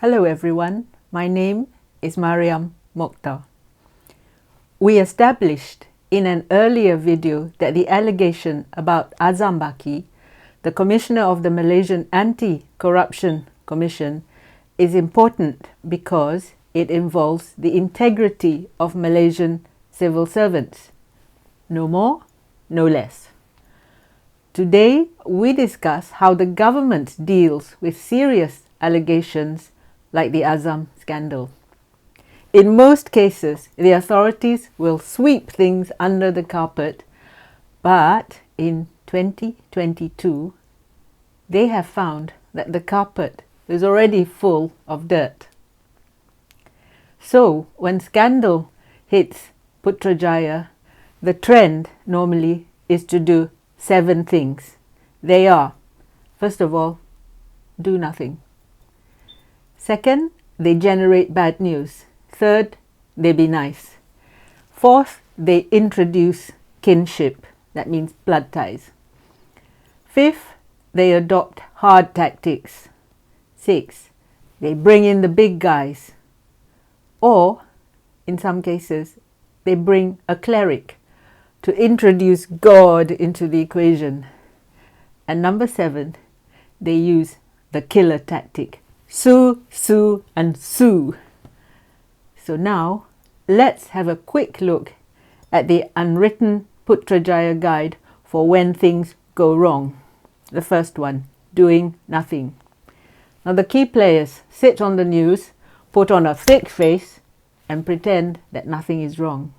Hello everyone, my name is Mariam Mokhtar. We established in an earlier video that the allegation about Azam Baki, the Commissioner of the Malaysian Anti-Corruption Commission, is important because it involves the integrity of Malaysian civil servants. No more, no less. Today, we discuss how the government deals with serious allegations like the Azam scandal. In most cases, the authorities will sweep things under the carpet, but in 2022, they have found that the carpet is already full of dirt. So, when scandal hits Putrajaya, the trend normally is to do 7 things. They are, first of all, do nothing. Second, they generate bad news. Third, they be nice. Fourth, they introduce kinship. That means blood ties. Fifth, they adopt hard tactics. 6, they bring in the big guys. Or, in some cases, they bring a cleric to introduce God into the equation. And number 7, they use the killer tactic. Sue, sue, and sue. So now, let's have a quick look at the unwritten Putrajaya guide for when things go wrong. The first one, doing nothing. Now the key players sit on the news, put on a thick face, and pretend that nothing is wrong.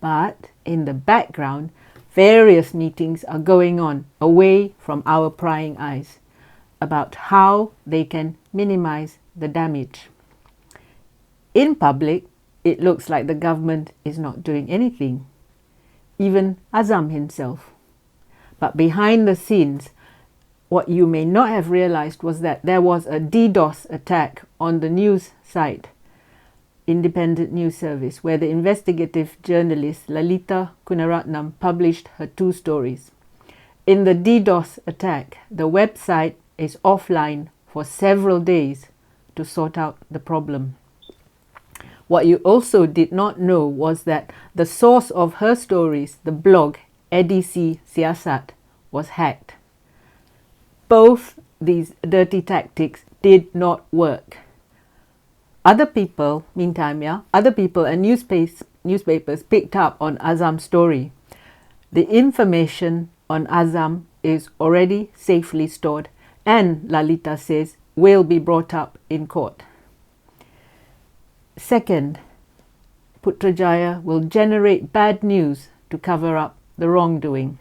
But in the background, various meetings are going on away from our prying eyes about how they can minimize the damage. In public, it looks like the government is not doing anything, even Azam himself. But behind the scenes, what you may not have realized was that there was a DDoS attack on the news site, Independent News Service, where the investigative journalist Lalita Kunaratnam published her 2 stories. In the DDoS attack, the website is offline for several days to sort out the problem. What you also did not know was that the source of her stories, the blog Edisi Siasat, was hacked. Both these dirty tactics did not work. Other people and newspapers picked up on Azam's story. The information on Azam is already safely stored, and Lalita says will be brought up in court. Second, Putrajaya will generate bad news to cover up the wrongdoing.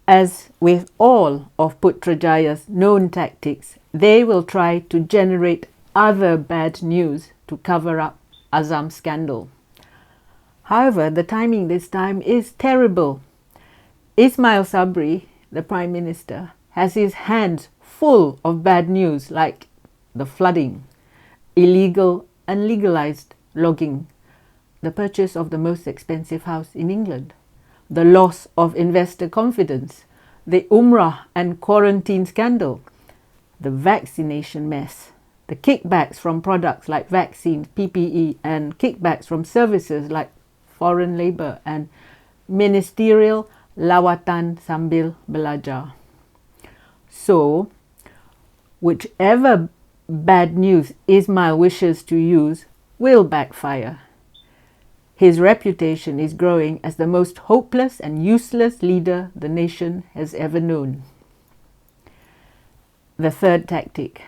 As with all of Putrajaya's known tactics, they will try to generate other bad news to cover up Azam's scandal. However, the timing this time is terrible. Ismail Sabri, the Prime Minister, has his hands full of bad news like the flooding, illegal and legalized logging, the purchase of the most expensive house in England, the loss of investor confidence, the Umrah and quarantine scandal, the vaccination mess, the kickbacks from products like vaccines, PPE, and kickbacks from services like foreign labour and ministerial lawatan sambil belajar. So, whichever bad news Ismail wishes to use will backfire. His reputation is growing as the most hopeless and useless leader the nation has ever known. The third tactic,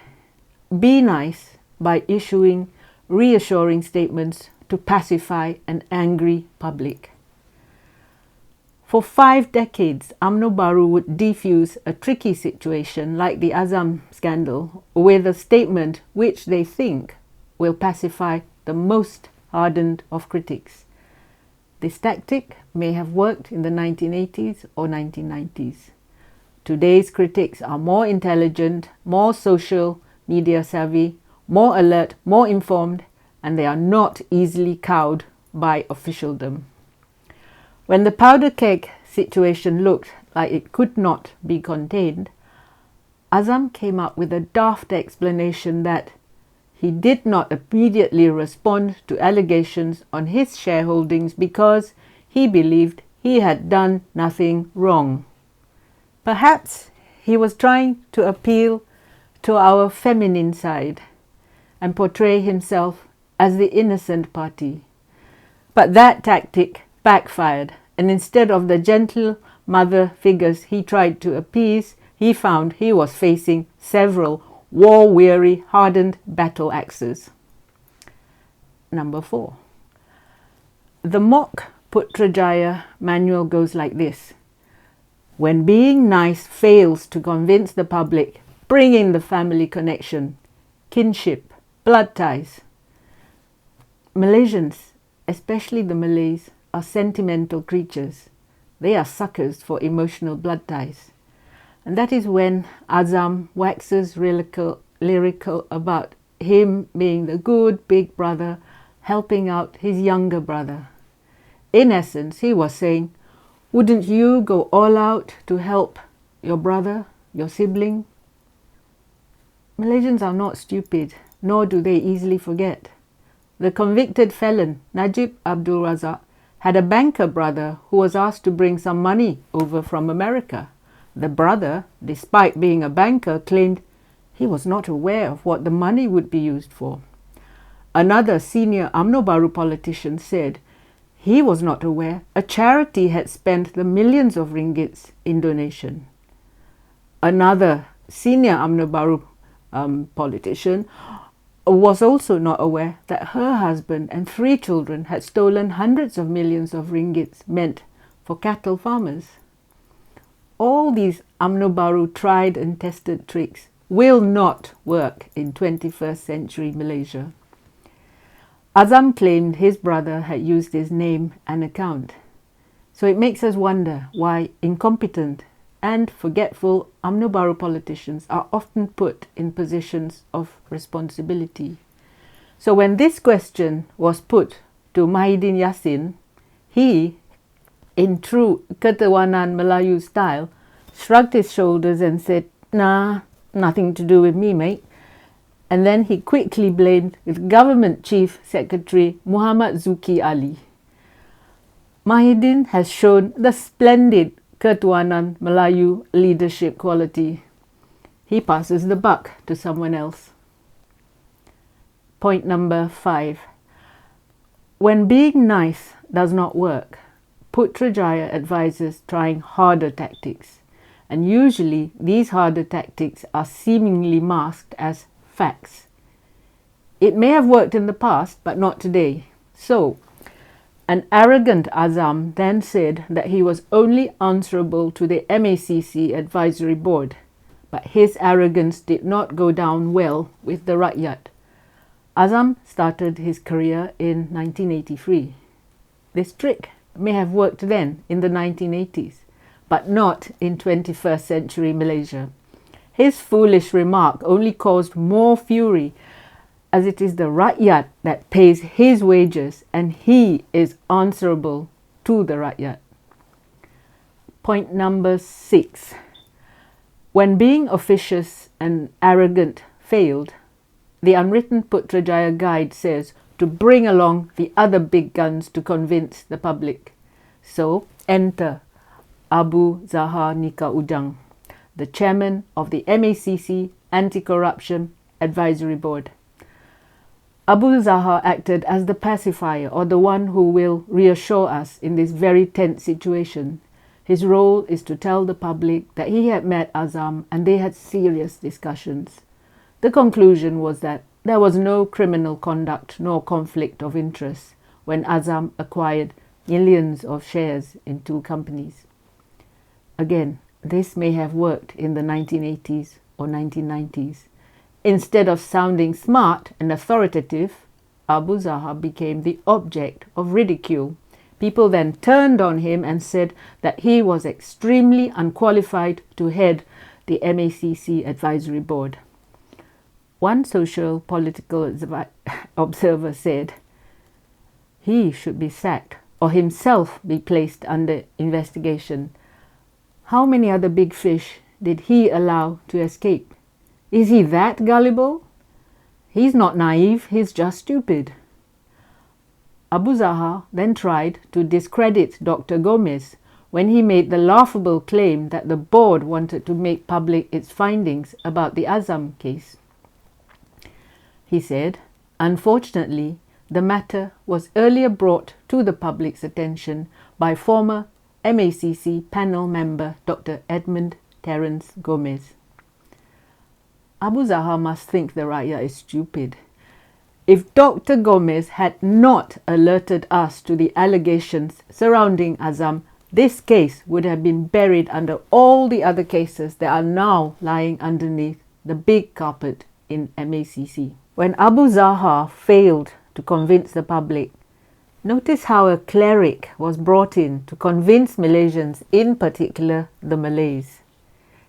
be nice by issuing reassuring statements to pacify an angry public. For 5 decades, UMNO Baru would defuse a tricky situation like the Azam scandal with a statement which they think will pacify the most hardened of critics. This tactic may have worked in the 1980s or 1990s. Today's critics are more intelligent, more social media savvy, more alert, more informed, and they are not easily cowed by officialdom. When the powder keg situation looked like it could not be contained, Azam came up with a daft explanation that he did not immediately respond to allegations on his shareholdings because he believed he had done nothing wrong. Perhaps he was trying to appeal to our feminine side and portray himself as the innocent party. But that tactic backfired, and instead of the gentle mother figures he tried to appease, he found he was facing several war-weary, hardened battle axes. Number 4. The mock Putrajaya manual goes like this. When being nice fails to convince the public, bring in the family connection, kinship, blood ties. Malaysians, especially the Malays, are sentimental creatures. They are suckers for emotional blood ties. And that is when Azam waxes lyrical about him being the good big brother helping out his younger brother. In essence, he was saying, wouldn't you go all out to help your brother, your sibling? Malaysians are not stupid, nor do they easily forget. The convicted felon, Najib Abdul Razak, had a banker brother who was asked to bring some money over from America. The brother, despite being a banker, claimed he was not aware of what the money would be used for. Another senior UMNO Baru politician said he was not aware a charity had spent the millions of ringgits in donation. Another senior UMNO Baru politician was also not aware that her husband and 3 children had stolen hundreds of millions of ringgits meant for cattle farmers. All these UMNO Baru tried and tested tricks will not work in 21st century Malaysia. Azam claimed his brother had used his name and account. So it makes us wonder why incompetent and forgetful UMNO Baru politicians are often put in positions of responsibility. So when this question was put to Mahidin Yassin, he, in true Ketuanan Melayu style, shrugged his shoulders and said, "Nah, nothing to do with me, mate." And then he quickly blamed the Government Chief Secretary Muhammad Zuki Ali. Mahidin has shown the splendid Ketuanan Melayu leadership quality. He passes the buck to someone else. Point number 5. When being nice does not work, Putrajaya advises trying harder tactics. And usually these harder tactics are seemingly masked as facts. It may have worked in the past, but not today. So, an arrogant Azam then said that he was only answerable to the MACC advisory board, but his arrogance did not go down well with the Rakyat. Azam started his career in 1983. This trick may have worked then in the 1980s, but not in 21st century Malaysia. His foolish remark only caused more fury, as it is the Rakyat that pays his wages and he is answerable to the Rakyat. Point number 6. When being officious and arrogant failed, the unwritten Putrajaya guide says to bring along the other big guns to convince the public. So enter Abu Zahar Nika Ujang, the chairman of the MACC Anti-Corruption Advisory Board. Abu Zahar acted as the pacifier, or the one who will reassure us in this very tense situation. His role is to tell the public that he had met Azam and they had serious discussions. The conclusion was that there was no criminal conduct nor conflict of interest when Azam acquired millions of shares in 2 companies. Again, this may have worked in the 1980s or 1990s. Instead of sounding smart and authoritative, Abu Zahar became the object of ridicule. People then turned on him and said that he was extremely unqualified to head the MACC advisory board. One social political observer said he should be sacked or himself be placed under investigation. How many other big fish did he allow to escape? Is he that gullible? He's not naive, he's just stupid. Abu Zahar then tried to discredit Dr. Gomez when he made the laughable claim that the board wanted to make public its findings about the Azam case. He said, unfortunately, the matter was earlier brought to the public's attention by former MACC panel member Dr. Edmund Terence Gomez. Abu Zahar must think the Raya is stupid. If Dr. Gomez had not alerted us to the allegations surrounding Azam, this case would have been buried under all the other cases that are now lying underneath the big carpet in MACC. When Abu Zahar failed to convince the public, notice how a cleric was brought in to convince Malaysians, in particular the Malays.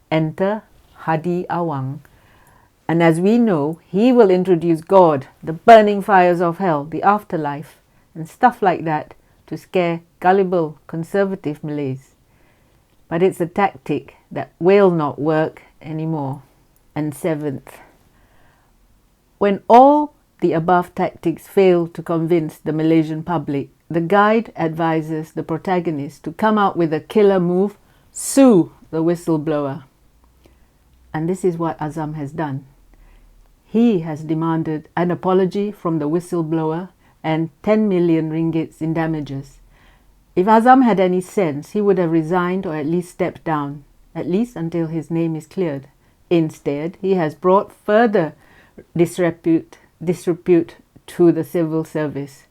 Enter Hadi Awang. And as we know, he will introduce God, the burning fires of hell, the afterlife, and stuff like that to scare gullible conservative Malays. But it's a tactic that will not work anymore. And seventh, when all the above tactics fail to convince the Malaysian public, the guide advises the protagonist to come out with a killer move: sue the whistleblower. And this is what Azam has done. He has demanded an apology from the whistleblower and 10 million ringgits in damages. If Azam had any sense, he would have resigned or at least stepped down, at least until his name is cleared. Instead, he has brought further disrepute to the civil service,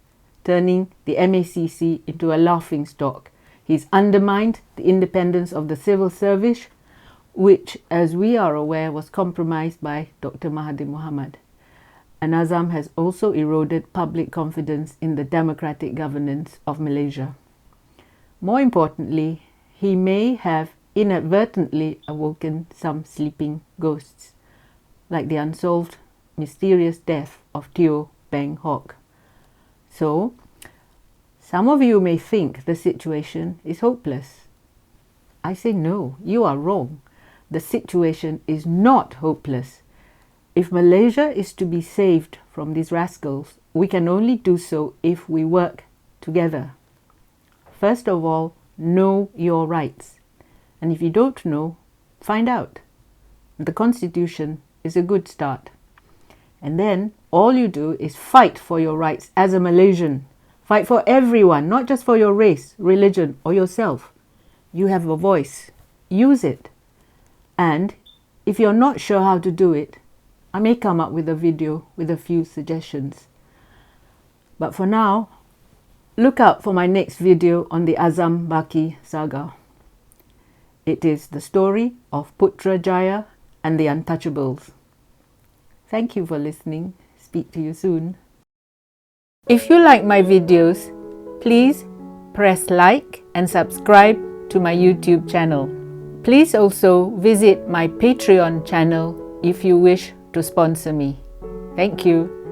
turning the MACC into a laughingstock. He's undermined the independence of the civil service, which, as we are aware, was compromised by Dr. Mahathir Mohamad. And Azam has also eroded public confidence in the democratic governance of Malaysia. More importantly, he may have inadvertently awoken some sleeping ghosts, like the unsolved mysterious death of Teo Beng Hock. So, some of you may think the situation is hopeless. I say no, you are wrong. The situation is not hopeless. If Malaysia is to be saved from these rascals, we can only do so if we work together. First of all, know your rights. And if you don't know, find out. The Constitution is a good start. And then all you do is fight for your rights as a Malaysian. Fight for everyone, not just for your race, religion, or yourself. You have a voice. Use it. And if you're not sure how to do it, I may come up with a video with a few suggestions. But for now, look out for my next video on the Azam Saga. It is the story of Putrajaya and the Untouchables. Thank you for listening. Speak to you soon. If you like my videos, please press like and subscribe to my YouTube channel. Please also visit my Patreon channel if you wish to sponsor me. Thank you.